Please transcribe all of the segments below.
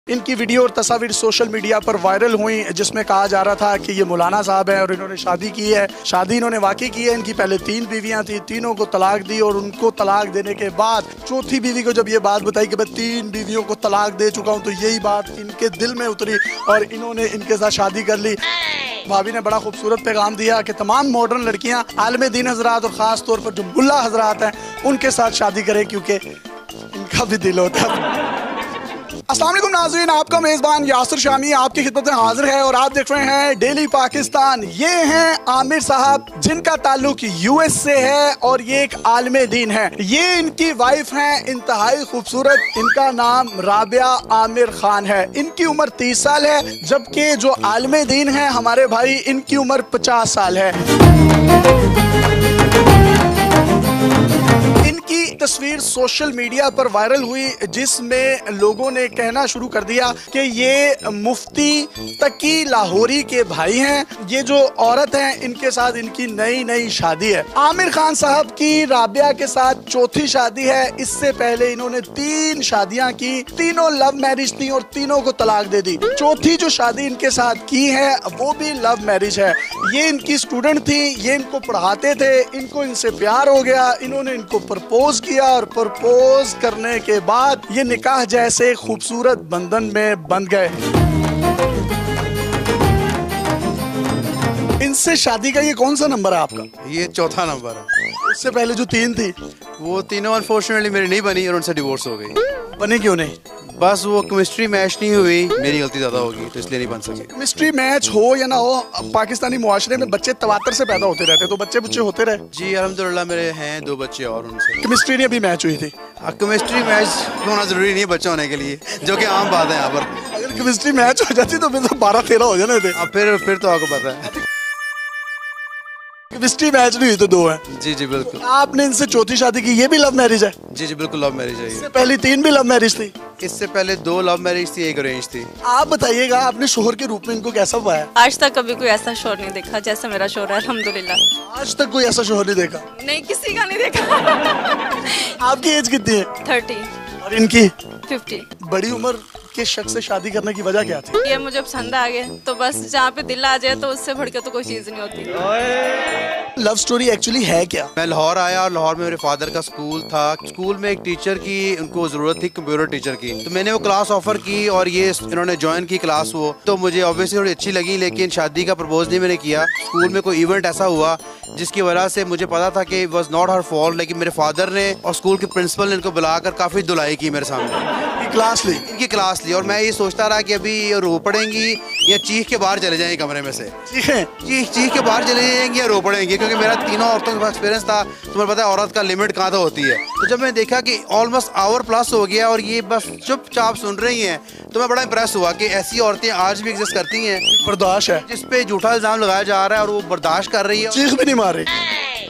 इनकी वीडियो और तस्वीर सोशल मीडिया पर वायरल हुई, जिसमें कहा जा रहा था कि ये मौलाना साहब हैं और इन्होंने शादी की है। शादी इन्होंने वाकई की है। इनकी पहले 3 बीवियां थी, तीनों को तलाक दी और उनको तलाक देने के बाद चौथी बीवी को जब ये बात बताई कि मैं 3 बीवियों को तलाक दे चुका हूँ, तो यही बात इनके दिल में उतरी और इन्होंने इनके साथ शादी कर ली। भाभी ने बड़ा खूबसूरत पैगाम दिया कि तमाम मॉडर्न लड़कियाँ आलिम दीन हजरात और ख़ास तौर पर जो मुल्ला हजरात हैं उनके साथ शादी करें, क्योंकि इनका भी दिल होता है। अस्सलाम वालेकुम नाज़रीन, आपका मेज़बान यासिर शामी आपकी खिदमत में हाजिर है और आप देख रहे हैं डेली पाकिस्तान। ये हैं आमिर साहब, जिनका ताल्लुक यूएस से है और ये एक आलिम दीन है। ये इनकी वाइफ हैं, इंतहाई खूबसूरत। इनका नाम राबिया आमिर खान है। इनकी उम्र 30 साल है, जबकि जो आलिम दीन है हमारे भाई, इनकी उम्र 50 साल है। तस्वीर सोशल मीडिया पर वायरल हुई, जिसमें लोगों ने कहना शुरू कर दिया कि ये मुफ्ती तकी लाहौरी के भाई हैं। ये जो औरत हैं, इनके साथ इनकी नई शादी है। आमिर खान साहब की राबिया के साथ चौथी शादी है। इससे पहले इन्होंने 3 शादियां की, तीनों लव मैरिज थी और तीनों को तलाक दे दी। चौथी जो शादी इनके साथ की है वो भी लव मैरिज है। ये इनकी स्टूडेंट थी, ये इनको पढ़ाते थे, इनको इनसे प्यार हो गया, इन्होंने इनको प्रपोज किया और प्रपोज करने के बाद ये निकाह जैसे खूबसूरत बंधन में बंध गए। इनसे शादी का ये कौन सा नंबर है आपका? ये चौथा नंबर है। इससे पहले जो 3 थी वो तीनों अनफॉर्चुनेटली मेरी नहीं बनी और उनसे डिवोर्स हो गई। बने क्यों नहीं? बस वो केमिस्ट्री मैच नहीं हुई, मेरी गलती ज्यादा होगी तो इसलिए नहीं बन सकी। केमिस्ट्री मैच हो या ना हो, पाकिस्तानी मुआशरे में बच्चे तवातर से पैदा होते रहते, तो बच्चे होते रहे। जी अल्हम्दुलिल्लाह, मेरे हैं 2 बच्चे और उनसे केमिस्ट्री ने भी मैच हुई थी। केमिस्ट्री मैच होना जरूरी नहीं है बच्चा होने के लिए, जो कि आम बात है यहाँ पर। अगर केमिस्ट्री मैच हो जाती तो फिर 12-13 हो जाने थे। फिर तो आपको पता है केमिस्ट्री मैच नहीं हुई तो 2 है। जी बिल्कुल। आपने इनसे चौथी शादी की, ये भी लव मैरिज है? जी बिल्कुल लव मैरिज है। इससे पहले 3 भी लव मैरिज थी? इससे पहले 2 लव मैरिज थी, 1 अरेंज थी। आप बताइएगा, आपने शोहर के रूप में इनको कैसा पाया? आज तक कभी कोई ऐसा शोहर नहीं देखा जैसा मेरा शोहर है, अल्हम्दुलिल्लाह। आज तक कोई ऐसा शोहर नहीं देखा? नहीं, किसी का नहीं देखा। आपकी एज कितनी है? 30। और इनकी 50। बड़ी उम्र के शख्स से शादी करने की वजह क्या थी? ये मुझे पसंद आ गया, तो बस जहाँ पे दिल आ जाए तो उससे बढ़ के तो कोई चीज नहीं होती। लव स्टोरी एक्चुअली है क्या? मैं लाहौर आया और लाहौर में मेरे फादर का स्कूल था। स्कूल में एक टीचर की उनको जरूरत थी, कंप्यूटर टीचर की, तो मैंने वो क्लास ऑफर की और ये इन्होंने ज्वाइन की क्लास। वो तो मुझे ऑब्वियसली थोड़ी अच्छी लगी, लेकिन शादी का प्रपोज नहीं मैंने किया। स्कूल में कोई इवेंट ऐसा हुआ जिसकी वजह से मुझे पता था कि वॉज नॉट हर फॉल्ट, लेकिन मेरे फादर ने और स्कूल के प्रिंसिपल ने इनको बुलाकर काफी धुलाई की मेरे सामने। क्लास ली? इनकी क्लास ली और मैं ये सोचता रहा कि अभी ये रो पड़ेंगी या चीख के बाहर चले जाएंगे कमरे में से। चीख के बाहर चले जाएंगी या रो पड़ेंगी, क्योंकि मेरा तीनों औरतों के पास एक्सपीरियंस था। तुम्हें पता है औरत का लिमिट कहाँ तक होती है। तो जब मैंने देखा कि ऑलमोस्ट आवर प्लस हो गया और ये बस चुपचाप सुन रही हैं, तो मैं बड़ा इंप्रेस हुआ कि ऐसी औरतें आज भी एग्जिस्ट करती हैं। बर्दाश्त है, जिस पे झूठा इल्जाम लगाया जा रहा है और वो बर्दाश्त कर रही है, चीख भी नहीं मार रही।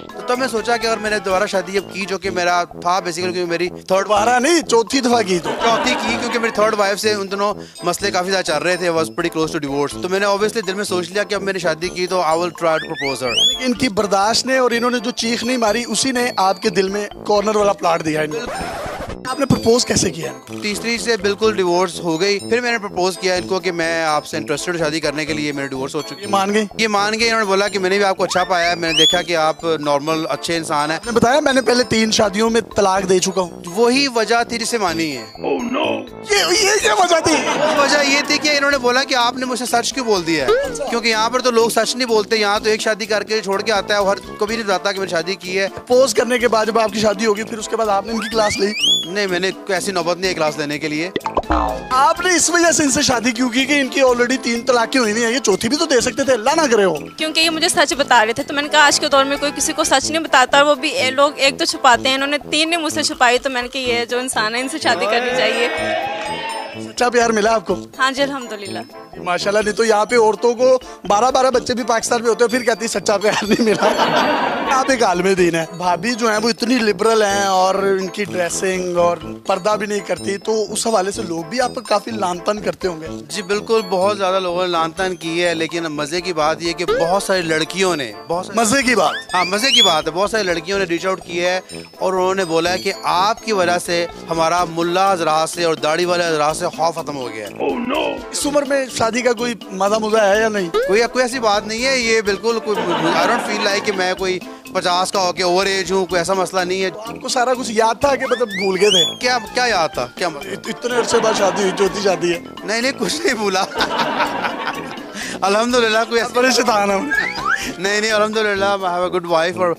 तो तब मैं सोचा कि अगर मैंने दोबारा शादी जब की, जो कि मेरा था बेसिकली, क्योंकि मेरी चौथी दफा की, तो चौथी की, क्योंकि मेरी 3rd वाइफ से उन दोनों मसले काफी ज्यादा चल रहे थे, was pretty close to divorce. तो मैंने ऑब्वियसली दिल में सोच लिया कि अब मैंने शादी की तो I will try to propose her. इनकी बर्दाश्त ने और इन्होंने जो चीख नहीं मारी, उसी ने आपके दिल में कॉर्नर वाला प्लाट दिया। आपने प्रपोज कैसे किया? तीसरी से बिल्कुल डिवोर्स हो गई। फिर मैंने प्रपोज किया इनको कि मैं आपसे इंटरेस्टेड शादी करने के लिए, मेरे डिवोर्स हो चुकी है। मान गए? ये मान गए। इन्होंने बोला कि मैंने भी आपको अच्छा पाया है, मैंने देखा कि आप नॉर्मल अच्छे इंसान हैं। मैंने बताया मैंने पहले 3 शादियों में तलाक दे चुका हूँ। वही वजह थी जिसे मानी है। Oh no! ये क्या वजह थी? वजह ये थी कि इन्होंने बोला कि आपने मुझसे सच क्यों बोल दिया है, क्योंकि यहाँ पर तो लोग सच नहीं बोलते। यहाँ तो एक शादी करके छोड़ के आता है, हर कभी नहीं बताता कि मैंने शादी की है। प्रपोज करने के बाद जब आपकी शादी होगी, फिर उसके बाद आपने इनकी क्लास ली? नहीं, मैंने ऐसी नौबत नहीं है क्लास लेने के लिए। आपने इस वजह से इनसे शादी क्यों की कि इनकी ऑलरेडी 3 तलाकें हुई है? ये चौथी भी तो दे सकते थे, अल्लाह ना करे हो। क्योंकि ये मुझे सच बता रहे थे, तो मैंने कहा आज के दौर में कोई किसी को सच नहीं बताता, वो भी लोग एक तो छुपाते हैं। इन्होंने 3 ने मुझसे छुपाई, तो मैंने कहा ये जो इंसान है इनसे शादी करनी चाहिए। सच्चा प्यार मिला आपको? हाँ जी अल्हम्दुलिल्लाह। माशाल्लाह। नहीं तो यहाँ पे औरतों को 12-12 बच्चे भी पाकिस्तान में होते हैं, फिर कहती सच्चा प्यार नहीं मिला। आप एक आलिम दीन है, भाभी जो है वो इतनी लिबरल हैं और इनकी ड्रेसिंग और पर्दा भी नहीं करती, तो उस हवाले से लोग भी आप पर काफी लानतन करते होंगे। जी बिल्कुल, बहुत ज्यादा लोगों ने लानतान की है, लेकिन मजे की बात ये कि बहुत सारी लड़कियों ने मजे की बात, हाँ मजे की बात है, बहुत सारी लड़कियों ने रीच आउट किया है और उन्होंने बोला है कि आपकी वजह से हमारा मुल्ला हजरात से और दाढ़ी वाले हजरात से खौफ खत्म हो गया है। इस उम्र में शादी का कोई मजा मुजा है या नहीं? कोई ऐसी बात नहीं है, ये बिल्कुल कोई आई डोंट फील लाइक कि मैं कोई 50 का होके ओवर एज हूँ, कोई ऐसा मसला नहीं है। आपको सारा कुछ याद था कि मतलब भूल गए थे? क्या क्या याद था, क्या मतलब? इतने अरसे बाद शादी हुई, चौथी शादी है। नहीं कुछ नहीं भूला। अल्हम्दुलिल्लाह कोई परेशान हम। नहीं अल्हम्दुलिल्लाह I have a good wife और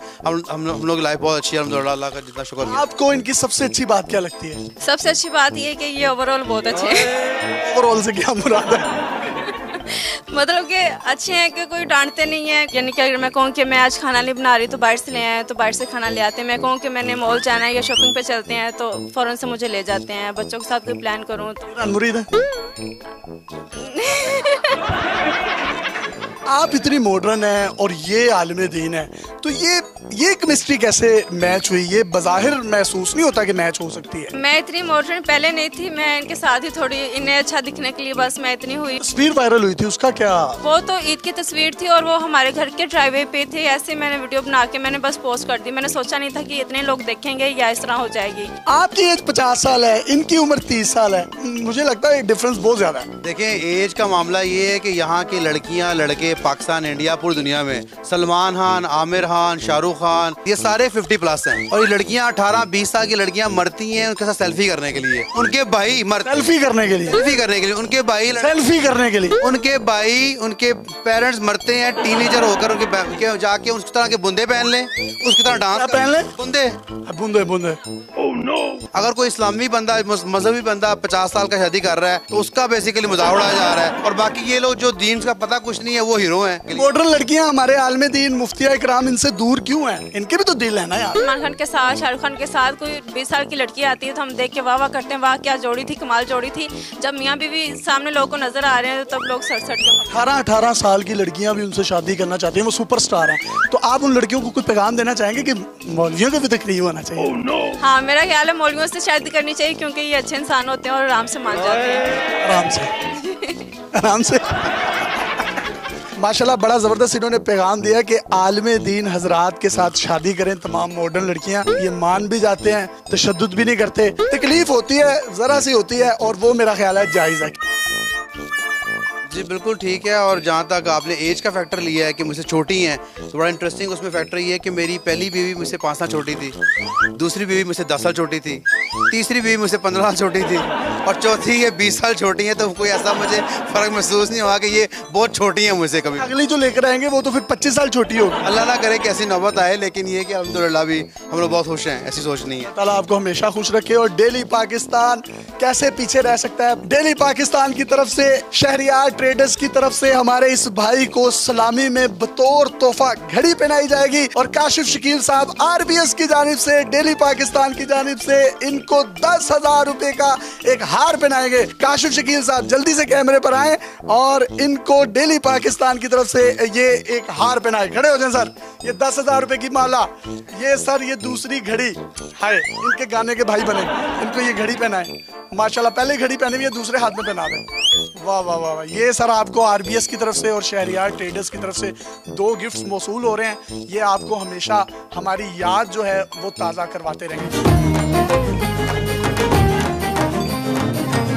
हम लोग लाइफ बहुत अच्छी है अल्हम्दुलिल्लाह, अल्लाह का जितना शुक्र है। आपको इनकी सबसे अच्छी बात क्या लगती है? सबसे अच्छी बात ये है कि ये ओवरऑल बहुत अच्छे हैं। ओवरऑल से क्या मुराद है? मतलब कि अच्छे हैं कि कोई डांटते नहीं है, यानी कि अगर मैं कहूँ कि मैं आज खाना नहीं बना रही तो बाहर से ले आए तो बाहर से खाना ले आते हैं। मैं कहूँ कि मैंने मॉल जाना है या शॉपिंग पे चलते हैं तो फौरन से मुझे ले जाते हैं। बच्चों के साथ कोई प्लान करूँ तो मुरीद है। आप इतनी मॉडर्न हैं और ये आलिम दीन है, तो ये केमिस्ट्री कैसे मैच हुई? ये बज़ाहिर महसूस नहीं होता कि मैच हो सकती है। मैं इतनी मॉडर्न पहले नहीं थी, मैं इनके साथ ही थोड़ी इन्हें अच्छा दिखने के लिए बस मैं इतनी हुई। तस्वीर वायरल हुई थी, उसका क्या? वो तो ईद की तस्वीर थी और वो हमारे घर के ड्राइवे पे थे। ऐसे मैंने वीडियो बना के मैंने बस पोस्ट कर दी। मैंने सोचा नहीं था कि इतने लोग देखेंगे या इस तरह हो जाएगी। आपकी एज 50 साल है, इनकी उम्र 30 साल है, मुझे लगता है डिफरेंस बहुत ज्यादा है। देखें एज का मामला ये है कि यहाँ की लड़कियाँ लड़के पाकिस्तान इंडिया पूरी दुनिया में सलमान खान, आमिर खान, शाहरुख खान ये सारे 50+ हैं और ये लड़कियाँ 18-20 साल की लड़कियाँ मरती हैं उनके साथ सेल्फी करने के लिए। उनके भाई सेल्फी करने के लिए उनके भाई सेल्फी करने के लिए उनके भाई उनके पेरेंट्स मरते हैं टीनेजर होकर, उनके जाके उस तरह के बुंदे पहन लें, उसकी तरह डांस पहन लें, बुंदे बूंदे। अगर कोई इस्लामी बंदा मजहबी बंदा 50 साल का शादी कर रहा है तो उसका बेसिकली मजाक उड़ाया जा रहा है और बाकी ये लोग जो दीन का पता कुछ नहीं है वो हीरो हैं। मॉडर्न लड़कियां हमारे आलिम दीन मुफ्तिया इकराम इनसे दूर क्यों हैं? इनके भी तो दिल है ना यार। सलमान खान के साथ, शाहरुख खान के साथ कोई 20 साल की लड़की आती है तो हम देख के वाह वाह करते हैं, वाह क्या जोड़ी थी, कमाल जोड़ी थी। जब मियाँ बीवी सामने लोगों को नजर आ रहे हैं तब लोग सड़ के 18 साल की लड़कियां भी उनसे शादी करना चाहती हैं, वो सुपरस्टार हैं। तो आप उन लड़कियों को कुछ पैगाम देना चाहेंगे कि मौलवियों को भी तकलीफ होना चाहिए? हाँ मेरा ख्याल है मौलवियों से शादी करनी चाहिए क्योंकि ये अच्छे इंसान होते हैं और आराम से मान जाते हैं। आराम से माशाल्लाह बड़ा ज़बरदस्त इन्होंने पैगाम दिया कि आलिम दीन हजरात के साथ शादी करें तमाम मॉडर्न लड़कियां। ये मान भी जाते हैं, तशद्दुद भी नहीं करते, तकलीफ होती है ज़रा सी होती है और वो मेरा ख्याल है जायज़ है। जी बिल्कुल ठीक है। और जहाँ तक आपने एज का फैक्टर लिया है कि मुझसे छोटी हैं तो बड़ा इंटरेस्टिंग उसमें फैक्टर ये है कि मेरी पहली बीवी मुझसे 5 साल छोटी थी, दूसरी बीवी मुझसे 10 साल छोटी थी, तीसरी बीवी मुझसे 15 साल छोटी थी और चौथी ये 20 साल छोटी है। तो कोई ऐसा मुझे फ़र्क महसूस नहीं हुआ कि ये बहुत छोटी है मुझसे। कभी अगली जो लेकर आएंगे वो तो फिर 25 साल छोटी होगी। अल्लाह ना करे कि ऐसी नौबत आए, लेकिन ये कि अल्हम्दुलिल्लाह भी हम लोग बहुत खुश हैं, ऐसी सोच नहीं है। ताला आपको हमेशा खुश रखे। और डेली पाकिस्तान कैसे पीछे रह सकता है? डेली पाकिस्तान की तरफ से, शहरियार ट्रेडर्स की तरफ से हमारे इस भाई को सलामी में बतौर तोहफा घड़ी पहनाई जाएगी और काशिफ शकील साहब RBS की जानिब से, डेली पाकिस्तान की जानिब से इनको 10,000 रुपए का एक हार पहनाएंगे। काशिफ शकील साहब जल्दी से कैमरे पर आए और इनको डेली पाकिस्तान की तरफ से ये एक हार पहनाए। खड़े हो जाए सर। ये 10,000 रुपए की माला, ये सर ये दूसरी घड़ी है, इनके गाने के भाई बने, इनको ये घड़ी पहनाए। माशाल्लाह पहले घड़ी पहने हुई है, दूसरे हाथ में पहना दें। वाह वाह वाह वाह। ये सर आपको RBS की तरफ से और शहरियार ट्रेडर्स की तरफ से 2 गिफ्ट्स मौसूल हो रहे हैं। ये आपको हमेशा हमारी याद जो है वो ताज़ा करवाते रहेंगे।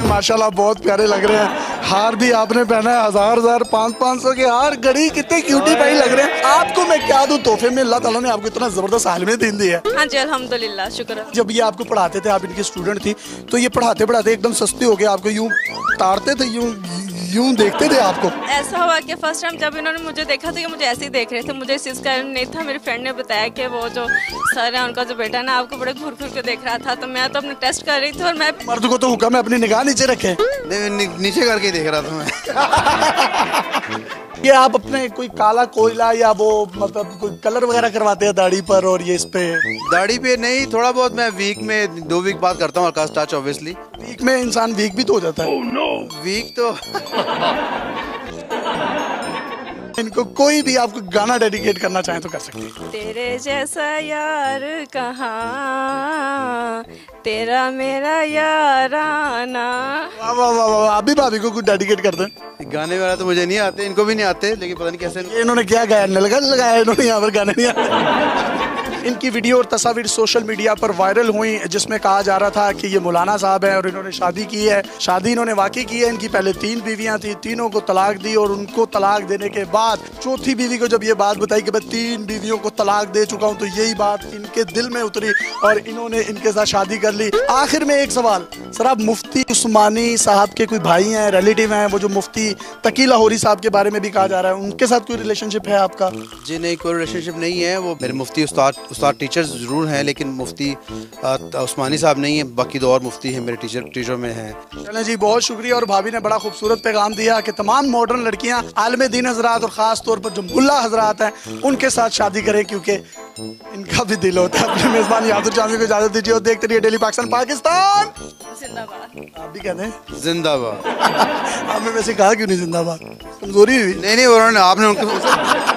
माशाल्लाह बहुत प्यारे लग रहे हैं। हार भी आपने पहना है, 1000 500 के हार, घड़ी, कितने क्यूटी भाई लग रहे हैं। आपको मैं क्या दूं तोहफे में? अल्लाह ताला ने आपको इतना जबरदस्त आलिम दीन दिया है। हाँ जी अल्हम्दुलिल्लाह, शुक्र। जब ये आपको पढ़ाते थे, आप इनकी स्टूडेंट थी, तो ये पढ़ाते पढ़ाते एकदम सस्ती हो गए, आपको यूं तारते थे, यूं देखते थे आपको? ऐसा हुआ कि फर्स्ट टाइम जब इन्होंने मुझे देखा तो ये मुझे ऐसे ही देख रहे थे, मुझे इस चीज़ का नहीं था। मेरे फ्रेंड ने बताया कि वो जो सर है उनका जो बेटा है ना आपको बड़े घूर घूर के देख रहा था। तो मैं तो अपने टेस्ट कर रही थी और मैं मर्द को तो हुक्म है अपनी निगाह नीचे रखे। नीचे करके देख रहा था मैं। ये आप अपने कोई काला कोयला या वो मतलब कोई कलर वगैरह करवाते हैं दाढ़ी पर? और ये इस पे दाढ़ी पे नहीं, थोड़ा बहुत मैं वीक में 2 वीक बाद करता हूँ हल्का टच। ऑब्वियसली वीक में इंसान वीक भी तो हो जाता है। वीक तो इनको कोई भी आपको गाना डेडिकेट करना चाहे तो कर सकते हैं। तेरे जैसा यार कहाँ, तेरा मेरा याराना। वाह वाह वाह वाह, आप भी भाभी को कुछ डेडिकेट कर दें। गाने वाला तो मुझे नहीं आते, इनको भी नहीं आते, लेकिन पता नहीं कैसे ये इन्होंने क्या गाया, नलगन लगाया इन्होंने, यहाँ पर गाने नहीं आते। इनकी वीडियो और तस्वीर सोशल मीडिया पर वायरल हुई जिसमें कहा जा रहा था कि ये मौलाना साहब हैं और इन्होंने शादी की है। शादी इन्होंने वाकई की है। इनकी पहले 3 बीवियां थी, तीनों को तलाक दी और उनको तलाक देने के बाद चौथी बीवी को जब ये बात बताई कि मैं 3 बीवियों को तलाक दे चुका हूं, तो यही बात इनके दिल में उतरी और इन्होंने इनके साथ शादी कर ली। आखिर में एक सवाल, सर आप मुफ्ती उस्मानी साहब के कोई भाई हैं, रिलेटिव हैं, वो जो मुफ्ती तकी लाहौरी साहब के बारे में भी कहा जा रहा है, उनके साथ कोई रिलेशनशिप है आपका? जी नहीं, कोई रिलेशनशिप नहीं है। वो मेरे मुफ्ती उस्ताद टीचर्स जरूर हैं, लेकिन मुफ्ती उस्मानी साहब नहीं है। बाकी 2 और मुफ्ती हैं मेरे टीचर में हैं। चलें जी, बहुत शुक्रिया। और भाभी ने बड़ा खूबसूरत पैगाम दिया कि तमाम मॉडर्न लड़कियां आलिम दीन हजरात और ख़ास तौर पर जो मुल्ला हजरात हैं उनके साथ शादी करें, क्योंकि इनका भी दिल होता है। अपने मेज़बान यादुर जामी को इजाज़त दीजिए और देखते रहिए डेली पाकिस्तान पाकिस्तान जिंदाबाद। आप भी कहते हैं जिंदाबाद। आपने वैसे कहा क्यों नहीं जिंदाबाद? कमजोरी हुई? नहीं, उन्होंने आपने उनको